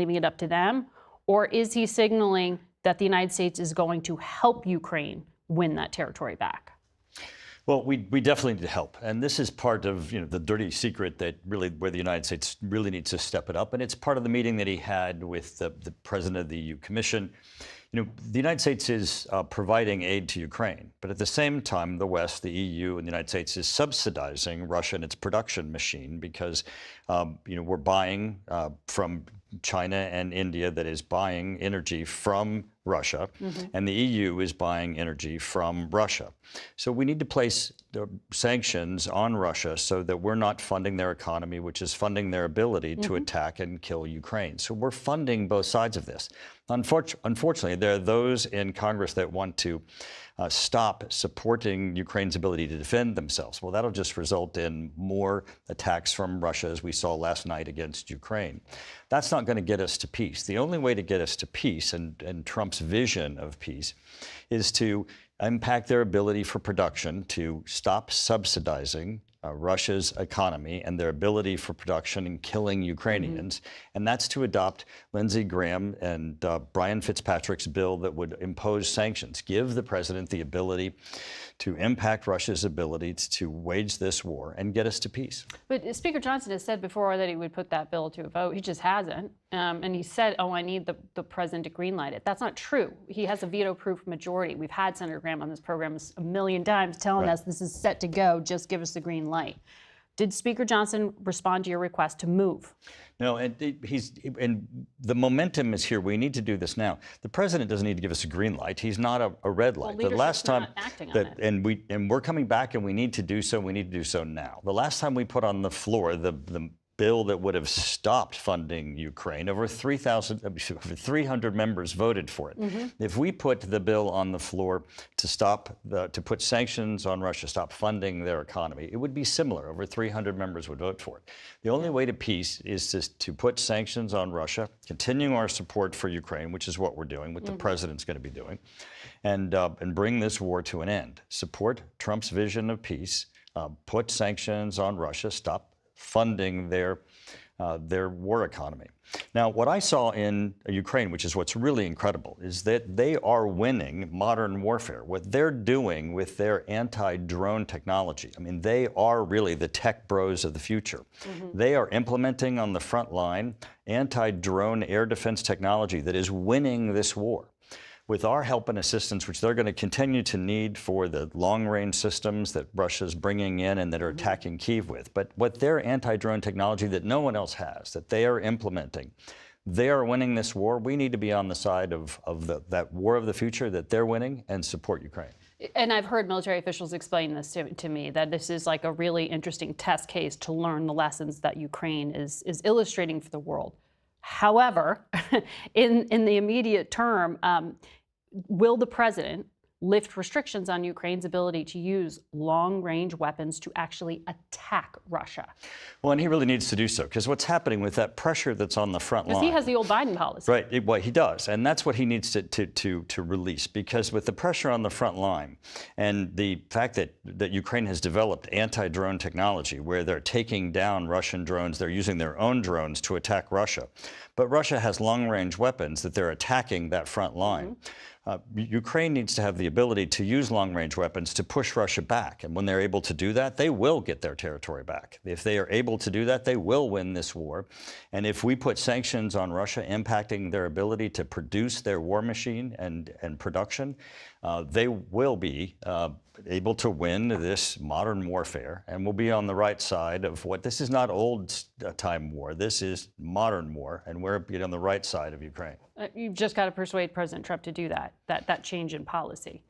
leaving it up to them? Or is he signaling that the United States is going to help Ukraine win that territory back? Well, we definitely need help, and this is part of the dirty secret that where the United States really needs to step it up, and it's part of the meeting that he had with the president of the EU Commission. The United States is providing aid to Ukraine, but at the same time, the West, the EU, and the United States is subsidizing Russia and its production machine because we're buying from China and India that is buying energy from Russia, and the EU is buying energy from Russia. So we need to place sanctions on Russia so that we're not funding their economy, which is funding their ability to attack and kill Ukraine. So we're funding both sides of this. Unfortunately, there are those in Congress that want to stop supporting Ukraine's ability to defend themselves. Well, that'll just result in more attacks from Russia, as we saw last night against Ukraine. That's not going to get us to peace. The only way to get us to peace and Trump's vision of peace is to impact their ability for production, to stop subsidizing Russia's economy and their ability for production and killing Ukrainians. And that's to adopt Lindsey Graham and Brian Fitzpatrick's bill that would impose sanctions, give the president the ability to impact Russia's ability to wage this war and get us to peace. But Speaker Johnson has said before that he would put that bill to a vote. He just hasn't. And he said, oh, I need the president to greenlight it. That's not true. He has a veto-proof majority. We've had Senator Graham on this program a million times telling us this is set to go. Just give us the green light. Did Speaker Johnson respond to your request to move? No, and the momentum is here. We need to do this now. The president doesn't need to give us a green light. He's not a red light. Well, the last time we're coming back, and we need to do so. We need to do so now. The last time we put on the floor the bill that would have stopped funding Ukraine, over 300 members voted for it. If we put the bill on the floor to put sanctions on Russia, stop funding their economy, it would be similar. Over 300 members would vote for it. The only way to peace is to put sanctions on Russia, continuing our support for Ukraine, which is what we're doing, what the president's going to be doing, and bring this war to an end. Support Trump's vision of peace, put sanctions on Russia, stop funding their war economy. Now, what I saw in Ukraine, which is what's really incredible, is that they are winning modern warfare. What they're doing with their anti-drone technology, I mean, they are really the tech bros of the future. They are implementing on the front line anti-drone air defense technology that is winning this war. With our help and assistance, which they're going to continue to need for the long-range systems that Russia's bringing in and that are attacking Kyiv with. But what their anti-drone technology that no one else has, that they are implementing, they are winning this war. We need to be on the side of that war of the future that they're winning and support Ukraine. And I've heard military officials explain this to me, that this is like a really interesting test case to learn the lessons that Ukraine is illustrating for the world. However, in the immediate term, will the president lift restrictions on Ukraine's ability to use long-range weapons to actually attack Russia? Well, and he really needs to do so, because what's happening with that pressure that's on the front line. Because he has the old Biden policy. Right, well, he does, and that's what he needs to release, because with the pressure on the front line and the fact that Ukraine has developed anti-drone technology where they're taking down Russian drones, they're using their own drones to attack Russia, but Russia has long-range weapons that they're attacking that front line. Ukraine needs to have the ability to use long-range weapons to push Russia back. And when they're able to do that, they will get their territory back. If they are able to do that, they will win this war. And if we put sanctions on Russia impacting their ability to produce their war machine and production, they will be able to win this modern warfare, and we'll be on the right side of what this is not old-time war. This is modern war, and we're on the right side of Ukraine. You've just got to persuade President Trump to do that change in policy.